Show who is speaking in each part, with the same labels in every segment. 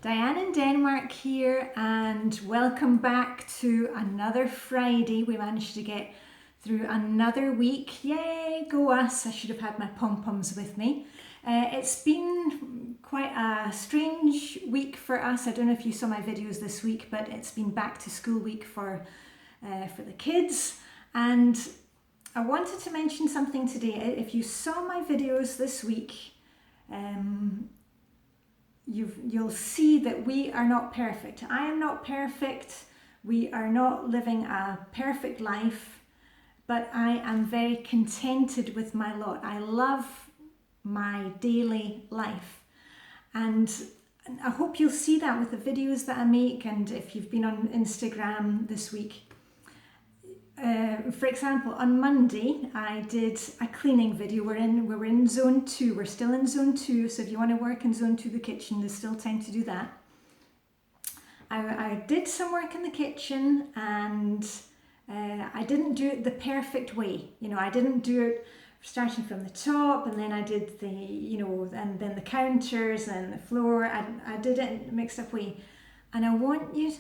Speaker 1: Diane in Denmark here, and welcome back to another Friday. We managed to get through another week. Yay, go us. I should have had my pom-poms with me. It's been quite a strange week for us. I don't know if you saw my videos this week, but it's been back to school week for the kids. And I wanted to mention something today. If you saw my videos this week, you'll see that we are not perfect. I am not perfect. We are not living a perfect life, but I am very contented with my lot. I love my daily life, and I hope you'll see that with the videos that I make. And if you've been on Instagram this week, for example, on Monday I did a cleaning video. We're in zone 2. We're still in zone 2, so if you want to work in zone 2, the kitchen, there's still time to do that. I did some work in the kitchen, and I didn't do it the perfect way. I didn't do it starting from the top, and then I did the, and then the counters and the floor. I did it in a mixed up way, and I want you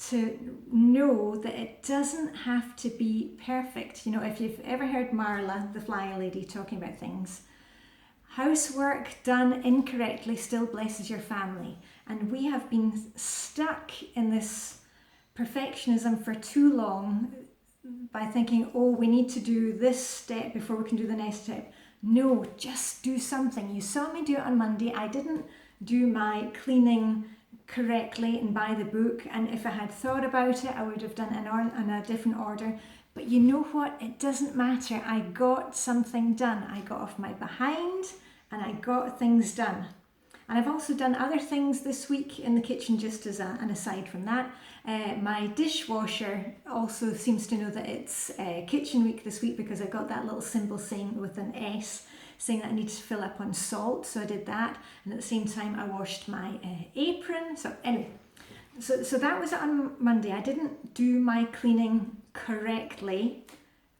Speaker 1: to know that it doesn't have to be perfect. If you've ever heard Marla, the Flylady, talking about things, housework done incorrectly still blesses your family. And we have been stuck in this perfectionism for too long by thinking, oh, we need to do this step before we can do the next step. No, just do something. You saw me do it on Monday. I didn't do my cleaning correctly and by the book, and if I had thought about it, I would have done it in a different order. But you know what? It doesn't matter. I got something done. I got off my behind and I got things done. And I've also done other things this week in the kitchen, just as an aside from that. My dishwasher also seems to know that it's kitchen week this week, because I got that little symbol saying with an S, saying that I need to fill up on salt. So I did that, and at the same time I washed my apron. So anyway, so that was it on Monday. I didn't do my cleaning correctly.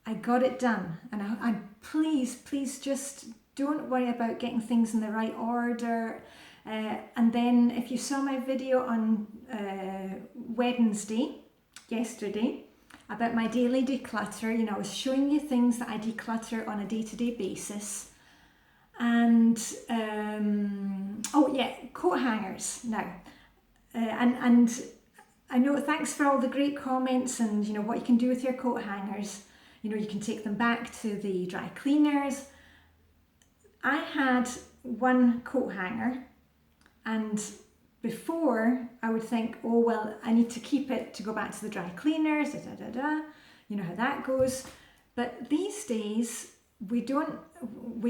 Speaker 1: I got it done, and I please just don't worry about getting things in the right order. And then if you saw my video on Wednesday, yesterday, about my daily declutter, I was showing you things that I declutter on a day-to-day basis. And oh yeah, coat hangers now. And I know, thanks for all the great comments and what you can do with your coat hangers. You can take them back to the dry cleaners. I had one coat hanger, and before I would think, oh well, I need to keep it to go back to the dry cleaners, you know how that goes. But these days we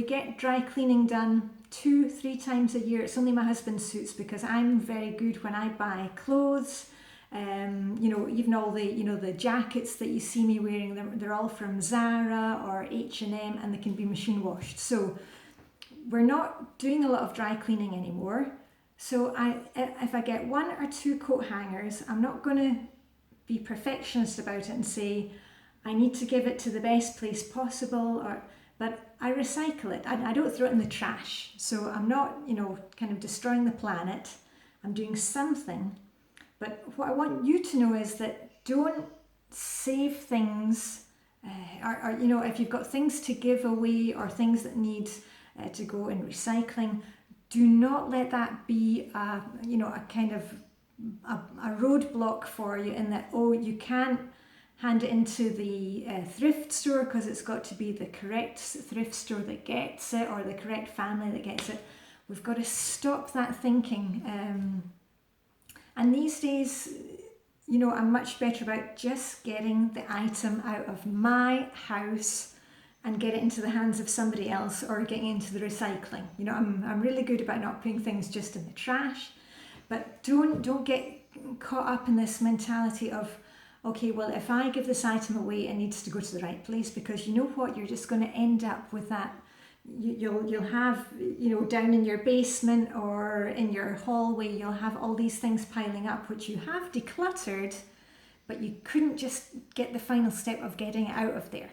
Speaker 1: get dry cleaning done 2-3 times a year. It's only my husband's suits, because I'm very good when I buy clothes. Even all the the jackets that you see me wearing, they're all from Zara or H&M, and they can be machine washed. So we're not doing a lot of dry cleaning anymore. So if I get 1 or 2 coat hangers, I'm not going to be perfectionist about it and say I need to give it to the best place possible, but I recycle it. I don't throw it in the trash. So I'm not kind of destroying the planet. I'm doing something. But what I want you to know is that don't save things, or if you've got things to give away or things that need to go in recycling, do not let that be a kind of a roadblock for you, in that, oh, you can't hand it into the thrift store because it's got to be the correct thrift store that gets it, or the correct family that gets it. We've got to stop that thinking. And these days, I'm much better about just getting the item out of my house and get it into the hands of somebody else, or getting into the recycling. I'm really good about not putting things just in the trash. But don't get caught up in this mentality of, okay, well, if I give this item away, it needs to go to the right place, because you know what, you're just going to end up with that. You'll have, down in your basement or in your hallway, you'll have all these things piling up, which you have decluttered, but you couldn't just get the final step of getting it out of there.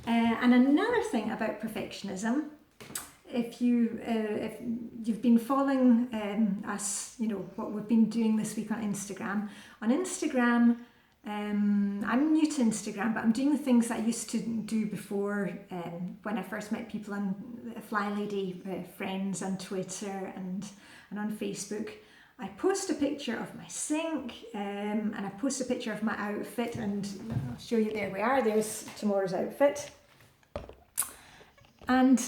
Speaker 1: And another thing about perfectionism if you've been following us, you know, what we've been doing this week on Instagram. On Instagram, I'm new to Instagram, but I'm doing the things that I used to do before when I first met people on Flylady friends on Twitter and on Facebook. I post a picture of my sink and I post a picture of my outfit, and I'll show you, there we are, there's tomorrow's outfit. And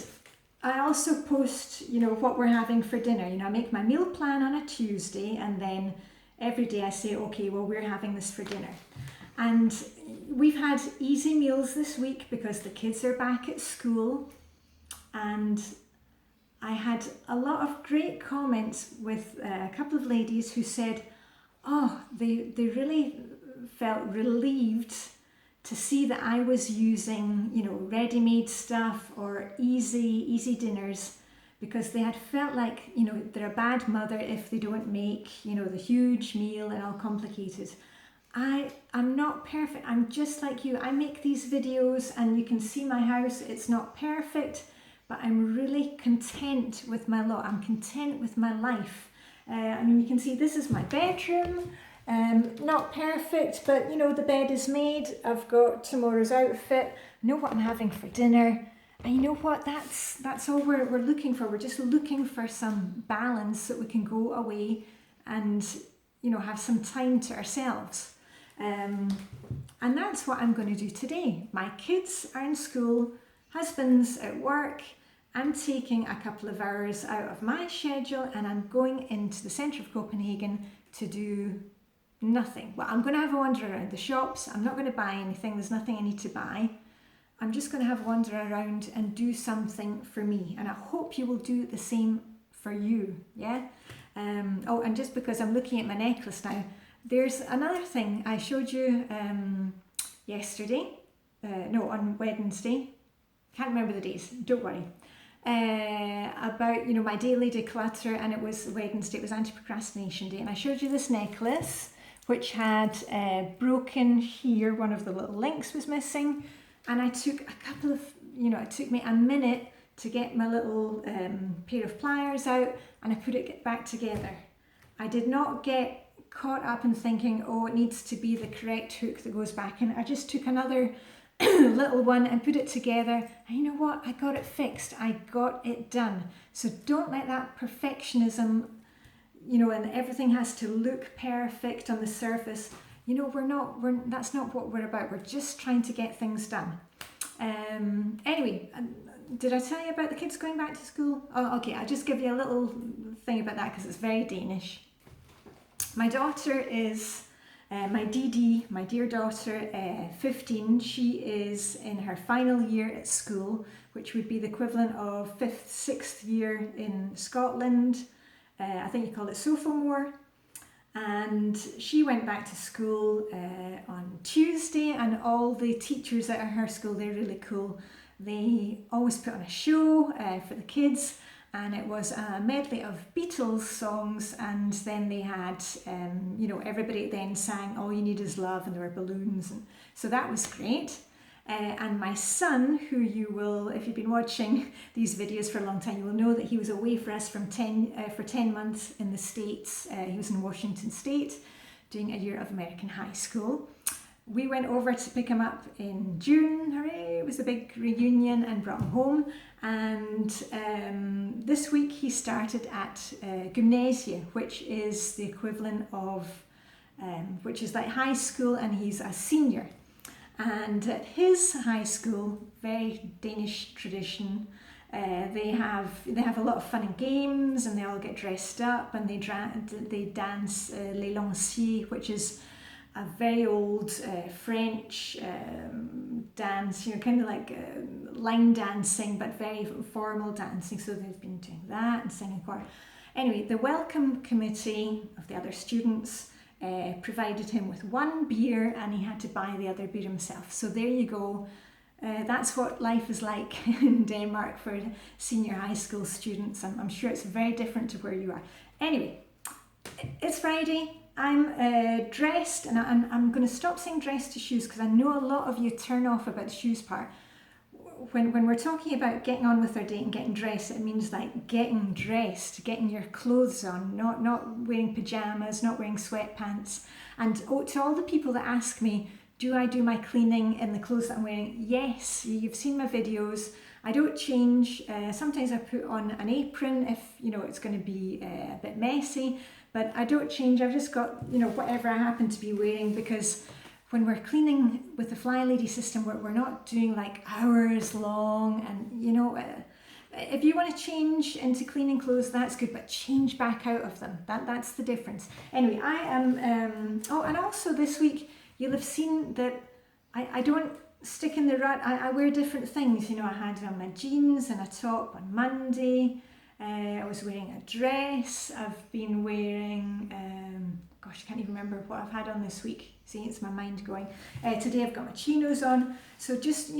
Speaker 1: I also post, you know, what we're having for dinner. You know, I make my meal plan on a Tuesday, and then every day I say, okay, well, we're having this for dinner. And we've had easy meals this week because the kids are back at school, and I had a lot of great comments with a couple of ladies who said, oh, they really felt relieved to see that I was using, you know, ready-made stuff or easy dinners, because they had felt like, you know, they're a bad mother if they don't make, you know, the huge meal and all complicated. I'm not perfect. I'm just like you. I make these videos and you can see my house. It's not perfect, but I'm really content with my lot. I'm content with my life. I mean, you can see this is my bedroom. Not perfect, but you know, the bed is made. I've got tomorrow's outfit. I know what I'm having for dinner. And you know what? That's all we're looking for. We're just looking for some balance so that we can go away and, you know, have some time to ourselves. And that's what I'm going to do today. My kids are in school, husband's at work. I'm taking a couple of hours out of my schedule and I'm going into the centre of Copenhagen to do nothing. Well, I'm going to have a wander around the shops. I'm not going to buy anything. There's nothing I need to buy. I'm just going to have a wander around and do something for me. And I hope you will do the same for you. Yeah. Oh, and just because I'm looking at my necklace now, there's another thing I showed you yesterday. No, on Wednesday. Can't remember the days. Don't worry. About, you know, my daily declutter, and it was Wednesday. It was anti-procrastination day, and I showed you this necklace which had broken here. One of the little links was missing, and I took a couple of, you know, it took me a minute to get my little pair of pliers out, and I put it back together. I did not get caught up in thinking, oh, it needs to be the correct hook that goes back in. I just took another little one and put it together, and you know what, I got it fixed. I got it done. So don't let that perfectionism, you know, and everything has to look perfect on the surface. You know, that's not what we're about. We're just trying to get things done. Anyway, did I tell you about the kids going back to school? Oh, okay, I'll just give you a little thing about that because it's very Danish. My daughter is my DD, my dear daughter, 15. She is in her final year at school, which would be the equivalent of 5th, 6th year in Scotland. I think you call it sophomore. And she went back to school on Tuesday, and all the teachers at her school, they're really cool. They always put on a show for the kids. And it was a medley of Beatles songs, and then they had, you know, everybody then sang All You Need Is Love, and there were balloons, and so that was great. And my son, who you will, if you've been watching these videos for a long time, you will know that he was away for us for 10 months in the States. He was in Washington State doing a year of American high school. We went over to pick him up in June. Hooray! It was a big reunion, and brought him home. And this week he started at gymnasia, which is the equivalent of, which is like high school, and he's a senior. And at his high school, very Danish tradition, they have a lot of fun and games, and they all get dressed up, and they dance les lanciers, which is a very old French dance, you know, kind of like line dancing, but very formal dancing. So they've been doing that and singing choir. Anyway, the welcome committee of the other students provided him with one beer, and he had to buy the other beer himself. So there you go. That's what life is like in Denmark for senior high school students. I'm sure it's very different to where you are. Anyway, it's Friday. I'm dressed, and I'm going to stop saying dressed to shoes, because I know a lot of you turn off about the shoes part. when we're talking about getting on with our day and getting dressed, it means like getting dressed, getting your clothes on, not wearing pajamas, not wearing sweatpants. And to all the people that ask me, do I do my cleaning in the clothes that I'm wearing? Yes, you've seen my videos. I don't change. Sometimes I put on an apron if it's going to be a bit messy, but I don't change. I've just got whatever I happen to be wearing, because when we're cleaning with the Flylady system, we're not doing like hours long, and if you want to change into cleaning clothes, that's good, but change back out of them. That's the difference. Anyway, I am, and also this week, you'll have seen that I don't stick in the rut. I wear different things. I had on my jeans and a top on Monday. I was wearing a dress. I've been wearing, gosh, I can't even remember what I've had on this week. See, it's my mind going. Today I've got my chinos on. So just,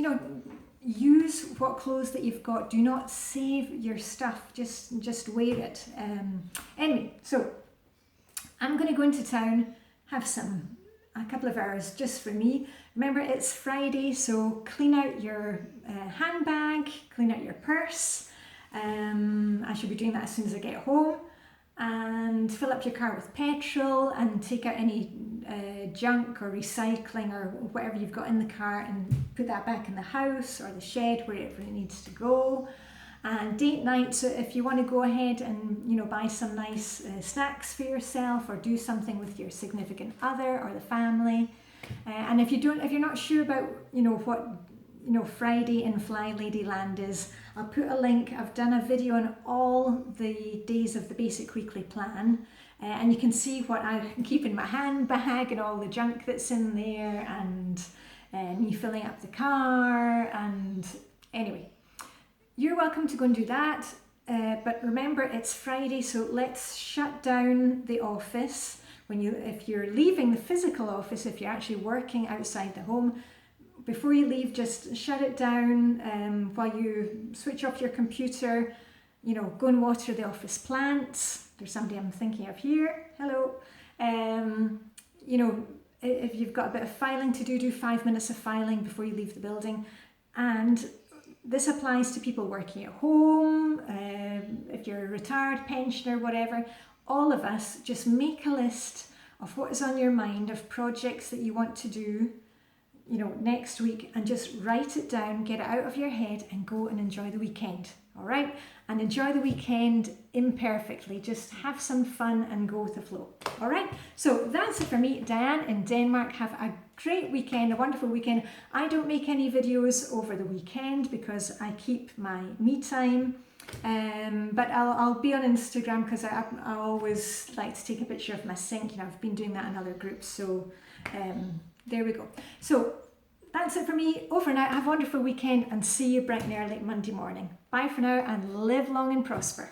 Speaker 1: use what clothes that you've got. Do not save your stuff. Just wear it. Anyway, so I'm going to go into town, have a couple of hours just for me. Remember, it's Friday, so clean out your handbag, clean out your purse. I should be doing that as soon as I get home, and fill up your car with petrol and take out any junk or recycling or whatever you've got in the car and put that back in the house or the shed, wherever it needs to go. And date night, so if you want to go ahead and buy some nice snacks for yourself, or do something with your significant other or the family. And if you're not sure about what Friday in Flylady land is, I'll put a link. I've done a video on all the days of the basic weekly plan, and you can see what I keep in my handbag and all the junk that's in there, and me filling up the car. And anyway, you're welcome to go and do that, but remember, it's Friday, so let's shut down the office. If you're leaving the physical office, if you're actually working outside the home, before you leave, just shut it down while you switch off your computer. Go and water the office plants. There's somebody I'm thinking of here. Hello. If you've got a bit of filing to do 5 minutes of filing before you leave the building. And this applies to people working at home, if you're a retired pensioner, whatever. All of us, just make a list of what is on your mind, of projects that you want to do next week, and just write it down, get it out of your head, and go and enjoy the weekend. All right? And enjoy the weekend imperfectly. Just have some fun and go with the flow. All right? So that's it for me, Diane in Denmark. Have a great weekend, a wonderful weekend. I don't make any videos over the weekend because I keep my me time. But I'll be on Instagram, because I always like to take a picture of my sink. I've been doing that in other groups. So there we go. So that's it for me. Over and out. Have a wonderful weekend, and see you bright and early Monday morning. Bye for now, and live long and prosper.